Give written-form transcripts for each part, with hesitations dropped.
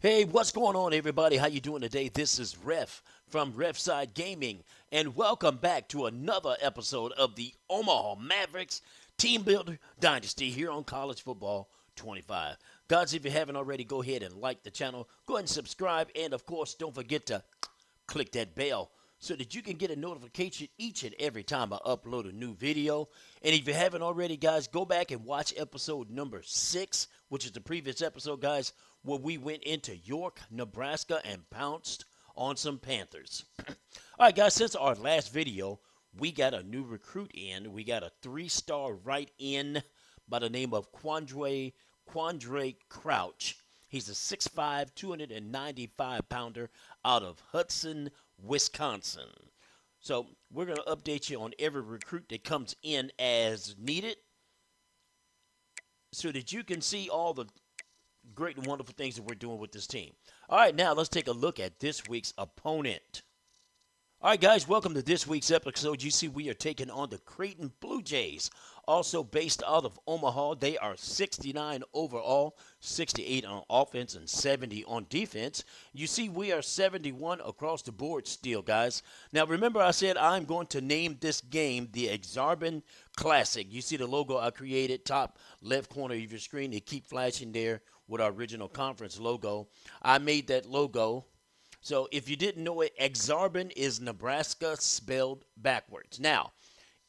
Hey, what's going on, everybody? How you doing today? This is Ref from Refside Gaming, and welcome back to another episode of the Omaha Mavericks Teambuilder Dynasty here on College Football 25. Guys, if you haven't already, go ahead and like the channel. Go ahead and subscribe, and of course, don't forget to click that bell so that you can get a notification each and every time I upload a new video. And if you haven't already, guys, go back and watch episode number 6, which is the previous episode, guys, where we went into York, Nebraska, and pounced on some Panthers. All right, guys, since our last video, we got a new recruit in. We got a 3-star right in by the name of Quandre Crouch. He's a 6'5", 295-pounder out of Hudson, Wisconsin. So we're going to update you on every recruit that comes in as needed so that you can see all the great and wonderful things that we're doing with this team. All right, now let's take a look at this week's opponent. All right, guys, welcome to this week's episode. You see we are taking on the Creighton Bluejays, also based out of Omaha. They are 69 overall, 68 on offense, and 70 on defense. You see we are 71 across the board still, guys. Now, remember I said I'm going to name this game the AKsarben Classic. You see the logo I created, top left corner of your screen. They keep flashing there with our original conference logo. I made that logo. So if you didn't know it, AKsarben is Nebraska spelled backwards. Now,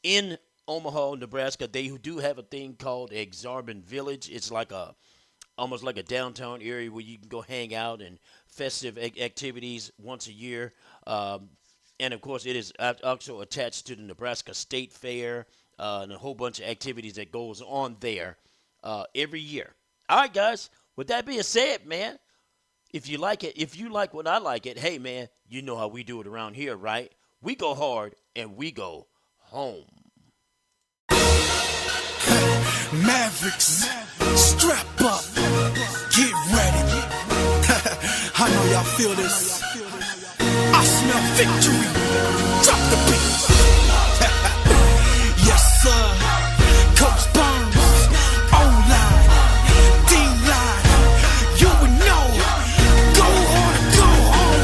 in Omaha, Nebraska, they do have a thing called AKsarben Village. It's like almost like a downtown area where you can go hang out and festive activities once a year. And, of course, it is also attached to the Nebraska State Fair and a whole bunch of activities that goes on there every year. All right, guys, with that being said, man, if you like it, if you like what I like it, hey, man, you know how we do it around here, right? We go hard and we go home. Mavericks, strap up, get ready. I know y'all feel this. I smell victory. Drop the beat. Yes, sir. Coach Burns, O-line, D-line. You would know. Go hard, go home.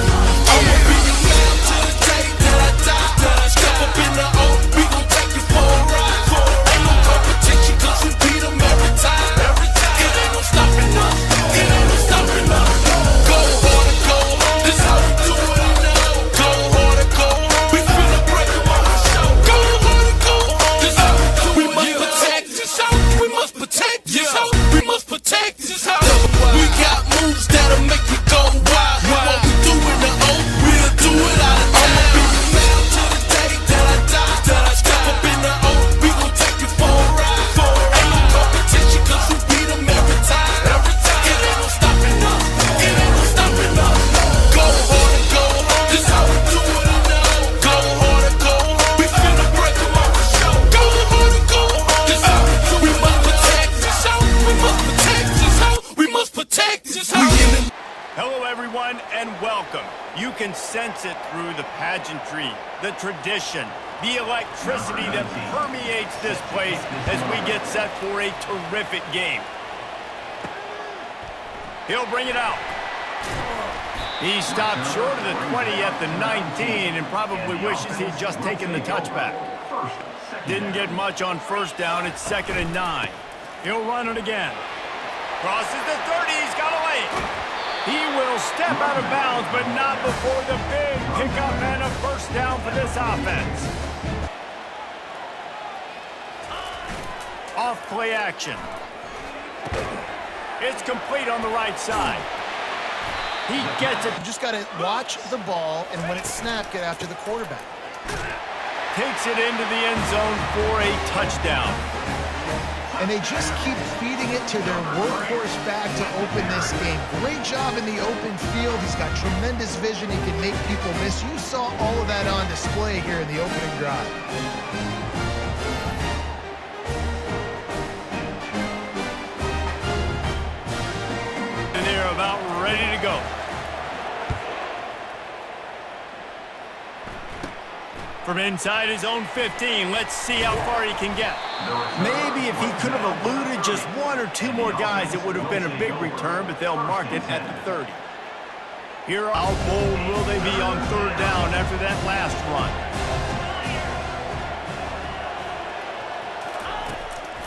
I'ma be your man till the day that I die. Step up in the O, we gon' take you for a ride. Ain't no competition 'cause we beat them every time. It ain't no stopping us. It ain't no stopping us. Go hard and go home. This how we do it now. Go hard and go home. We finna break them on the show. Go hard and go home. This how we do it. We must protect this house. We must protect this house. We must protect this house. We got moves that'll make you go wild. What we do in the O, we'll do it out of time. I'ma be your man till the day that I die. Step up in the O, we gon' take you for a ride. Ain't no competition 'cause we beat them every time. It ain't no stopping us. It ain't no stopping us. Go hard and go home. This how we do it now. Go hard and go home. We finna break them off the show. Go hard and go home. This how we do it. We must protect this house. We must protect this house. We must protect this house. Hello, everyone, and welcome. You can sense it through the pageantry, the tradition, the electricity that permeates this place as we get set for a terrific game. He'll bring it out. He stopped short of the 20 at the 19 and probably wishes he'd just taken the touchback. Didn't get much on first down. It's 2nd and 9. He'll run it again. Crosses the 30. He's got a lane. He will step out of bounds, but not before the big pickup and a first down for this offense. Off play action. It's complete on the right side. He gets it. You just got to watch the ball, and when it's snapped, get after the quarterback. Takes it into the end zone for a touchdown. And they just keep feeding it to their workhorse back to open this game. Great job in the open field. He's got tremendous vision. He can make people miss. You saw all of that on display here in the opening drive. And they're about ready to go. From inside his own 15, let's see how far he can get. Maybe if he could have eluded just one or two more guys, it would have been a big return, but they'll mark it at the 30. Here, how bold will they be on third down after that last run?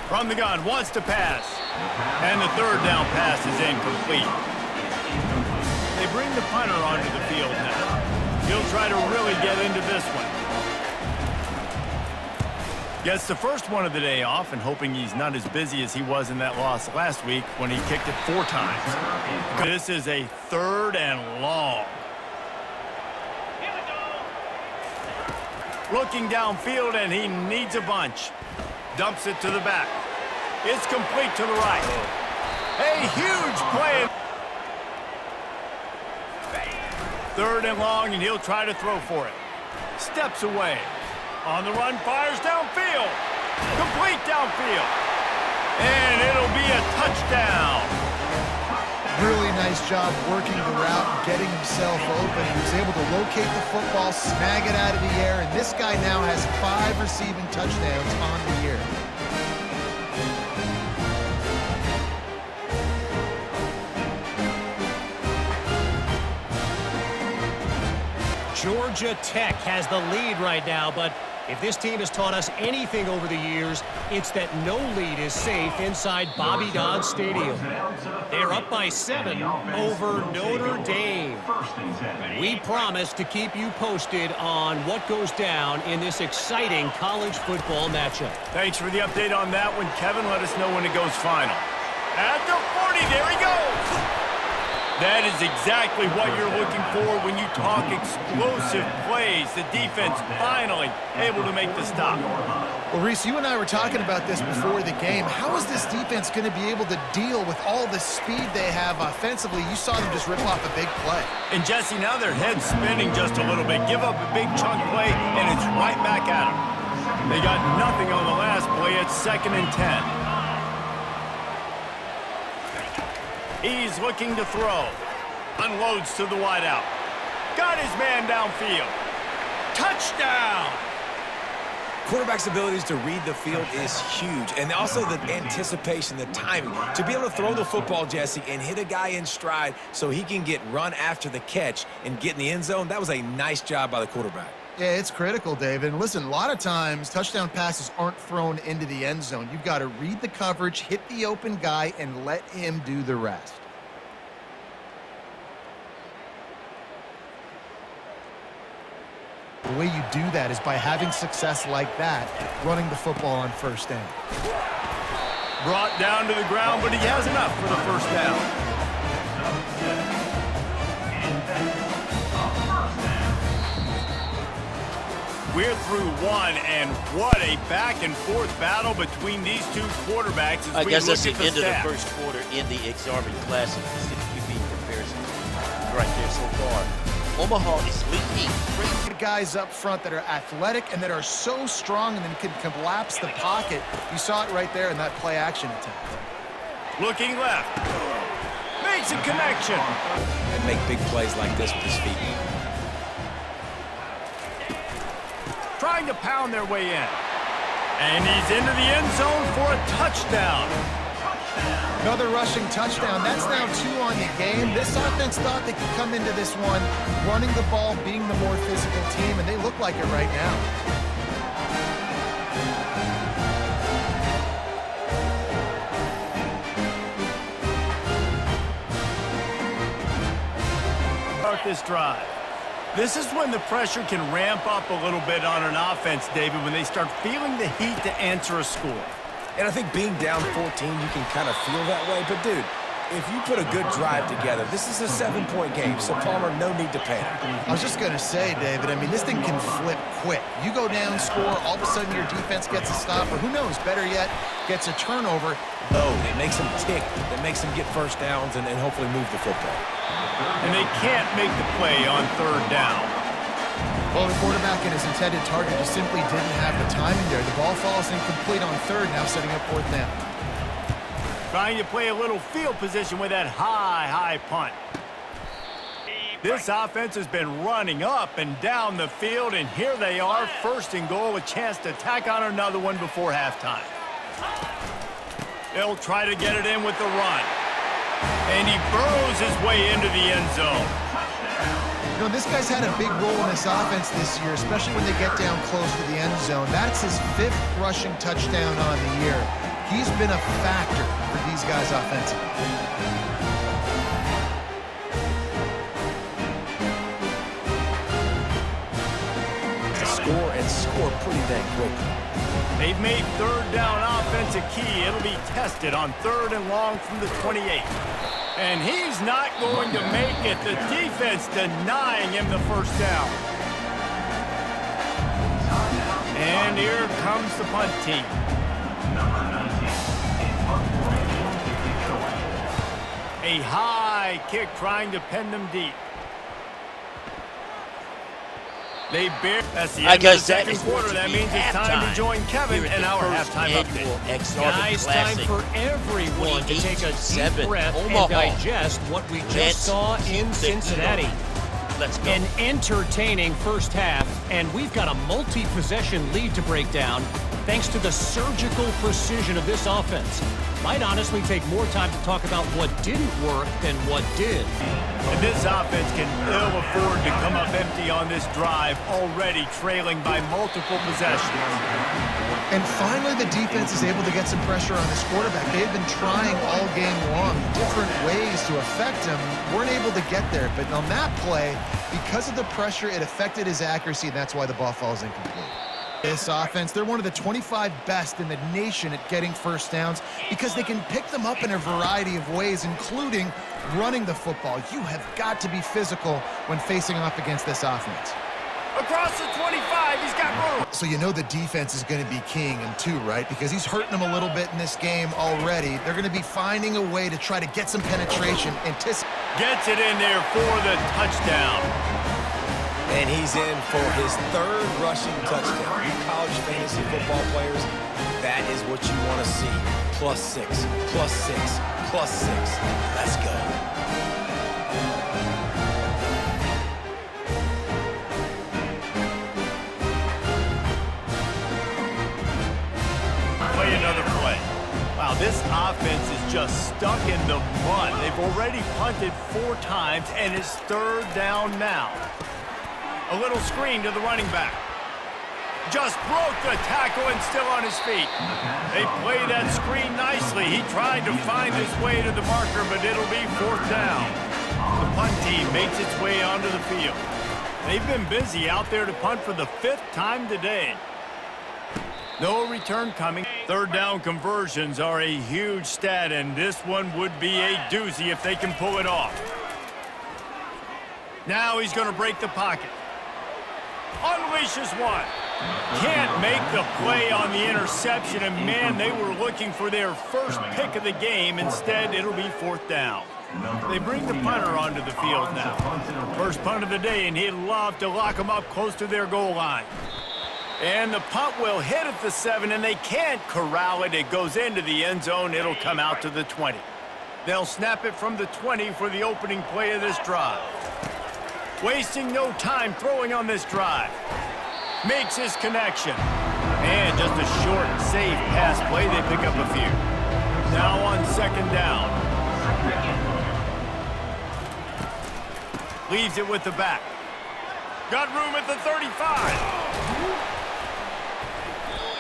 From the gun, wants to pass. And the third down pass is incomplete. They bring the punter onto the field now. He'll try to really get into this one. Gets the first one of the day off and hoping he's not as busy as he was in that loss last week when he kicked it 4 times. This is a 3rd and long. Looking downfield, and he needs a bunch. Dumps it to the back. It's complete to the right. A huge play. 3rd and long, and he'll try to throw for it. Steps away. On the run, fires downfield. Complete downfield. And it'll be a touchdown. Really nice job working the route and getting himself open. He was able to locate the football, snag it out of the air, and this guy now has 5 receiving touchdowns on the year. Georgia Tech has the lead right now, but if this team has taught us anything over the years, it's that no lead is safe inside Bobby Dodd Stadium. They're up by 7 over Notre Dame. We promise to keep you posted on what goes down in this exciting college football matchup. Thanks for the update on that one, Kevin. Let us know when it goes final. At the 40, there he goes. That is exactly what you're looking for when you talk explosive plays. The defense finally able to make the stop. Well, Reese, you and I were talking about this before the game. How is this defense going to be able to deal with all the speed they have offensively? You saw them just rip off a big play. And, Jesse, now their head's spinning just a little bit. Give up a big chunk play, and it's right back at them. They got nothing on the last play. It's 2nd and 10. He's looking to throw. Unloads to the wideout. Got his man downfield. Touchdown! Quarterback's abilities to read the field is huge. And also the anticipation, the timing. To be able to throw the football, Jesse, and hit a guy in stride so he can get run after the catch and get in the end zone, that was a nice job by the quarterback. Yeah, it's critical, David. And listen, a lot of times touchdown passes aren't thrown into the end zone. You've got to read the coverage, hit the open guy, and let him do the rest. The way you do that is by having success like that, running the football on first down. Brought down to the ground, but he has enough for the first down. We're through 1, and what a back-and-forth battle between these two quarterbacks as I we guess look that's the at the end of the stats. first quarter in the AKsarben Classic. This is the QB comparison right there so far. Omaha is leading. Great guys up front that are athletic and that are so strong and then can collapse the pocket. You saw it right there in that play-action attempt. Looking left. Makes a connection. And make big plays like this with his feet. Trying to pound their way in. And he's into the end zone for a touchdown. Another rushing touchdown. That's now 2 on the game. This offense thought they could come into this one running the ball, being the more physical team, and they look like it right now. Start this drive. This is when the pressure can ramp up a little bit on an offense, David, when they start feeling the heat to answer a score. And I think being down 14, you can kind of feel that way. But, dude, if you put a good drive together, this is a 7-point game, so Palmer, no need to panic. I was just going to say, David, I mean, this thing can flip quick. You go down, score, all of a sudden your defense gets a stop, or who knows, better yet, gets a turnover. Load. It makes them tick. It makes them get first downs and hopefully move the football. And they can't make the play on third down. Well, the quarterback and his intended target just simply didn't have the timing there. The ball falls incomplete on third, now setting up 4th down. Trying to play a little field position with that high punt. This offense has been running up and down the field, and here they are, 1st and goal, a chance to tack on another one before halftime. They'll try to get it in with the run. And he burrows his way into the end zone. You know, this guy's had a big role in this offense this year, especially when they get down close to the end zone. That's his 5th rushing touchdown on the year. He's been a factor for these guys offensively. Score and score pretty dang quickly. They've made 3rd down offense a key. It'll be tested on 3rd and long from the 28. And he's not going to make it. The defense denying him the 1st down. And here comes the punt team. A high kick trying to pin them deep. They bear. That's the end of the second quarter. That means it's time to join Kevin and our halftime update. Guys, time for everyone to take a deep breath and digest what we just saw in Cincinnati. Let's go. An entertaining first half, and we've got a multi-possession lead to break down thanks to the surgical precision of this offense. Might honestly take more time to talk about what didn't work than what did. And this offense can ill afford to come up empty on this drive, already trailing by multiple possessions. And finally, the defense is able to get some pressure on this quarterback. They've been trying all game long, different ways to affect him. Weren't able to get there, but on that play, because of the pressure, it affected his accuracy, and that's why the ball falls incomplete. This offense, they're one of the 25 best in the nation at getting first downs because they can pick them up in a variety of ways, including running the football. You have got to be physical when facing off against this offense. Across the 25, he's got room. So you know the defense is going to be keying him too, right? Because he's hurting them a little bit in this game already. They're going to be finding a way to try to get some penetration. Gets it in there for the touchdown. And he's in for his 3rd rushing touchdown. You college fantasy football players, that is what you want to see. +6, +6, +6. Let's go. Play another play. Wow, this offense is just stuck in the mud. They've already punted 4 times, and it's 3rd down now. A little screen to the running back. Just broke the tackle and still on his feet. They play that screen nicely. He tried to find his way to the marker, but it'll be 4th down. The punt team makes its way onto the field. They've been busy out there to punt for the 5th time today. No return coming. 3rd down conversions are a huge stat, and this one would be a doozy if they can pull it off. Now he's going to break the pocket. Unleashes one. Can't make the play on the interception, and man, they were looking for their first pick of the game. Instead, it'll be 4th down. They bring the punter onto the field now. First punt of the day, and he'd love to lock them up close to their goal line. And the punt will hit at the 7, and they can't corral it. It goes into the end zone. It'll come out to the 20. They'll snap it from the 20 for the opening play of this drive. Wasting no time throwing on this drive. Makes his connection. And just a short, safe pass play. They pick up a few. Now on 2nd down. Leaves it with the back. Got room at the 35.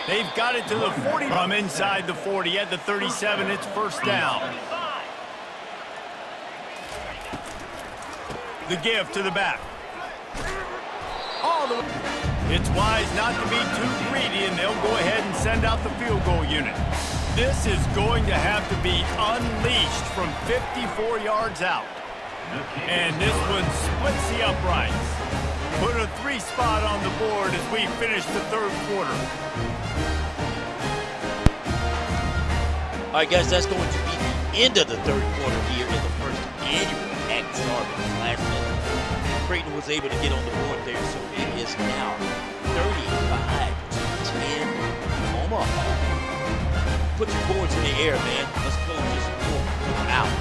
They've got it to the 40. From inside the 40 at the 37, it's 1st down. The give to the back. All the way. It's wise not to be too greedy, and they'll go ahead and send out the field goal unit. This is going to have to be unleashed from 54 yards out. And this one splits the uprights. Put a 3 spot on the board as we finish the 3rd quarter. All right, guys, that's going to be the end of the 3rd quarter here in the first annual AKsarben Classic. Creighton was able to get on the board there, so it is now 35-10 Omaha. Put your boards in the air, man. Let's close this board out.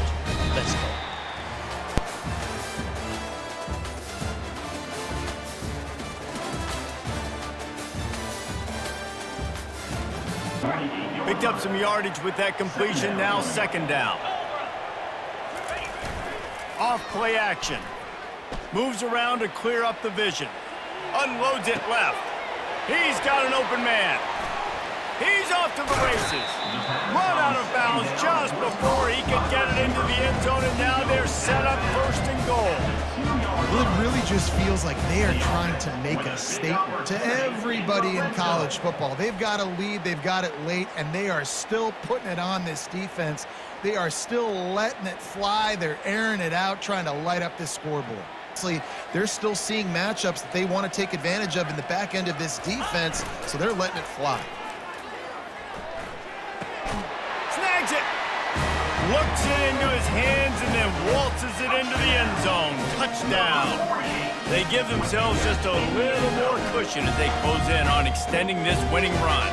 Let's go. Picked up some yardage with that completion. Now 2nd down. Off play action. Moves around to clear up the vision. Unloads it left. He's got an open man. He's off to the races. Run out of bounds just before he could get it into the end zone, and now they're set up first and goal. Well, it really just feels like they are trying to make a statement to everybody in college football. They've got a lead, they've got it late, and they are still putting it on this defense. They are still letting it fly. They're airing it out, trying to light up this scoreboard. They're still seeing matchups that they want to take advantage of in the back end of this defense, so they're letting it fly. Snags it. Looks it into his hands and then waltzes it into the end zone. Touchdown. They give themselves just a little more cushion as they close in on extending this winning run.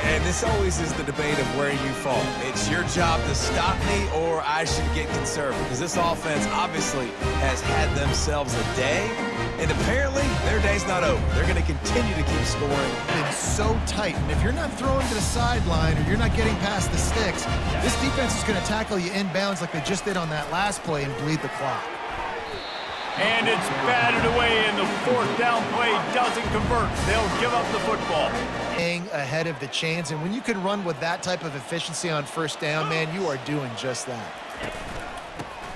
And this always is the debate of where you fall. It's your job to stop me, or I should get conservative. Because this offense obviously has had themselves a day, and apparently their day's not over. They're going to continue to keep scoring. It's so tight, and if you're not throwing to the sideline or you're not getting past the sticks, this defense is going to tackle you inbounds like they just did on that last play and bleed the clock. And it's batted away, and the fourth down play doesn't convert. They'll give up the football. Ahead of the chains, and when you can run with that type of efficiency on first down, man, you are doing just that.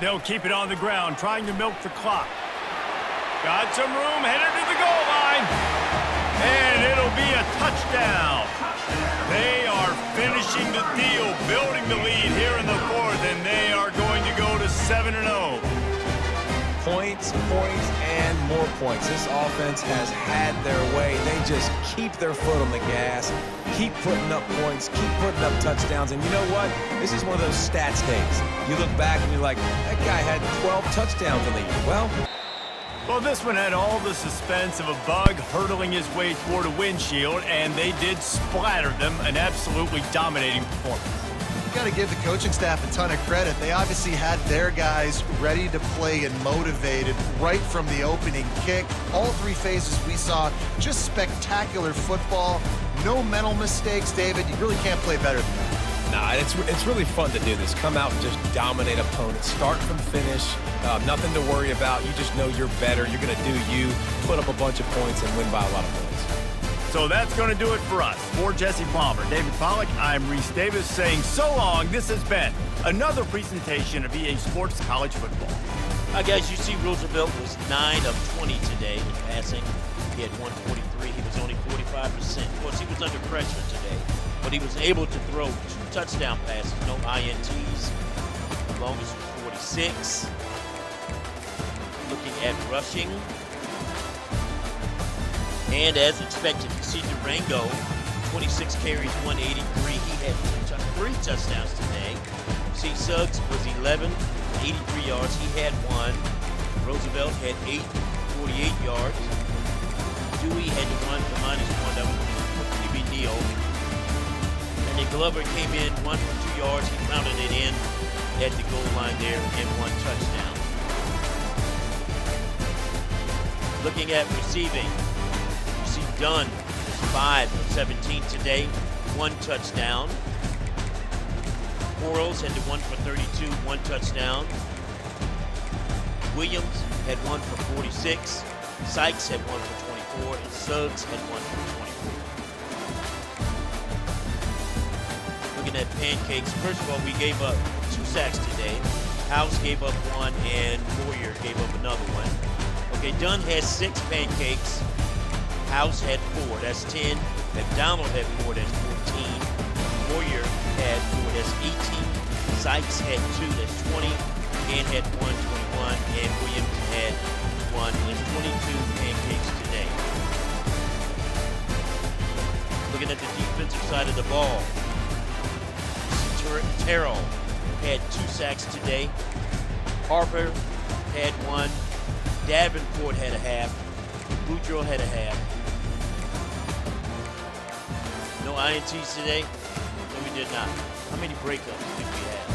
They'll keep it on the ground, trying to milk the clock. Got some room, headed to the goal line. And it'll be a touchdown. They are finishing the deal, building the lead here in the fourth, and they are going to go to 7-0. Points, and more points. This offense has had their way. They just keep their foot on the gas, keep putting up points, keep putting up touchdowns. And you know what? This is one of those stats days. You look back and you're like, that guy had 12 touchdowns in the year. Well, this one had all the suspense of a bug hurtling his way toward a windshield, and they did splatter them. An absolutely dominating performance. You got to give the coaching staff a ton of credit. They obviously had their guys ready to play and motivated right from the opening kick. All three phases we saw just spectacular football. No mental mistakes, David. You really can't play better than that. Nah, it's really fun to do this. Come out and just dominate opponents. Start from finish. Nothing to worry about. You just know you're better. You're going to do you, put up a bunch of points, and win by a lot of points. So that's going to do it for us. For Jesse Palmer, David Pollack, I'm Reese Davis saying so long. This has been another presentation of EA Sports College Football. All right, guys, you see Roosevelt was 9 of 20 today in passing. He had 143. He was only 45%. Of course, he was under pressure today, but he was able to throw 2 touchdown passes, no INTs. The longest was 46. Looking at rushing. And as expected, you see Durango, 26 carries, 183. He had 3 touchdowns today. See Suggs was 11, 83 yards. He had 1. Roosevelt had 8, 48 yards. Dewey had the 1 for -1. That was Q.B. Neal. And then Glover came in 1 for 2 yards. He pounded it in at the goal line there and 1 touchdown. Looking at receiving. Dunn was 5 for 17 today, 1 touchdown. Quarles had the 1 for 32, 1 touchdown. Williams had 1 for 46. Sykes had 1 for 24, and Suggs had 1 for 24. Looking at pancakes, first of all, we gave up 2 sacks today. House gave up 1, and Boyer gave up another 1. Okay, Dunn has 6 pancakes. House had 4, that's 10. McDonald had 4, that's 14. Boyer had 4, that's 18. Sykes had 2, that's 20. Dan had 1, 21. And Williams had 1, that's 22 pancakes today. Looking at the defensive side of the ball, Terrell had 2 sacks today. Harper had 1. Davenport had a half. Boudreaux had a half. No INTs today? No, we did not. How many breakups did we have?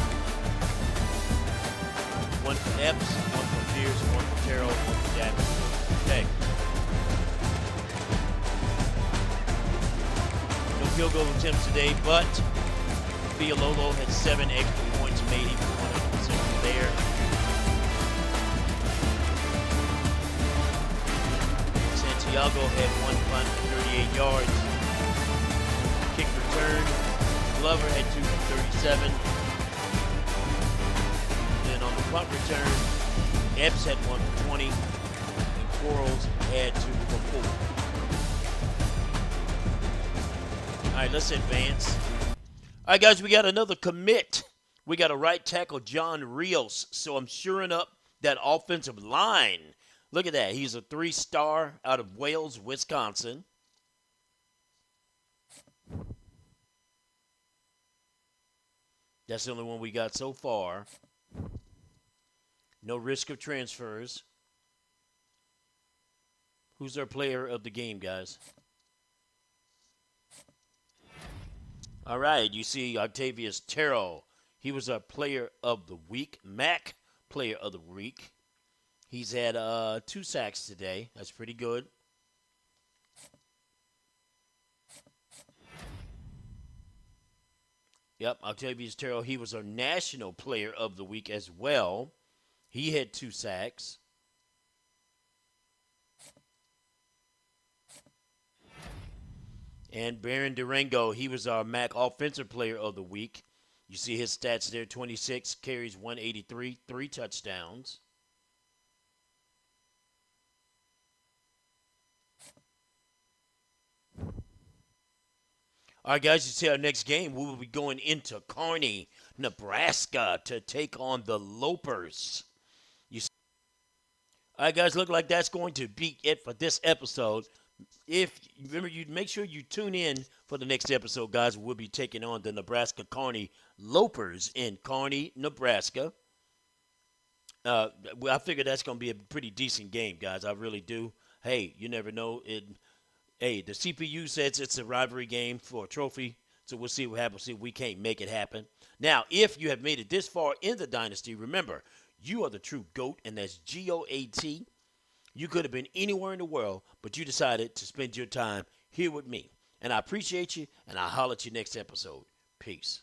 1 for Epps, 1 for Pierce, 1 for Terrell, 1 for Davenport. Okay. No field goal attempts today, but Villalolo had 7 extra points made. He was 100% there. Iago had one punt for 38 yards. Kick return. Glover had 2 for 37. Then on the punt return, Epps had 1 for 20. And Quarles had 2 for 4. All right, let's advance. All right, guys, we got another commit. We got a right tackle, John Rios. So I'm shoring up that offensive line. Look at that. He's a 3-star out of Wales, Wisconsin. That's the only one we got so far. No risk of transfers. Who's our player of the game, guys? All right, you see Octavius Terrell. He was our player of the week. Mac, player of the week. He's had 2 sacks today. That's pretty good. Yep, Octavius Terrell, he was our national player of the week as well. He had 2 sacks. And Baron Durango, he was our MAC offensive player of the week. You see his stats there, 26 carries, 183, 3 touchdowns. All right, guys, you see our next game. We will be going into Kearney, Nebraska to take on the Lopers. All right, guys, look like that's going to be it for this episode. If remember, you make sure you tune in for the next episode, guys. We'll be taking on the Nebraska Kearney Lopers in Kearney, Nebraska. I figure that's going to be a pretty decent game, guys. I really do. Hey, you never know. Hey, the CPU says it's a rivalry game for a trophy, so we'll see what happens. See if we can't make it happen. Now, if you have made it this far in the Dynasty, remember, you are the true GOAT, and that's GOAT. You could have been anywhere in the world, but you decided to spend your time here with me. And I appreciate you, and I'll holler at you next episode. Peace.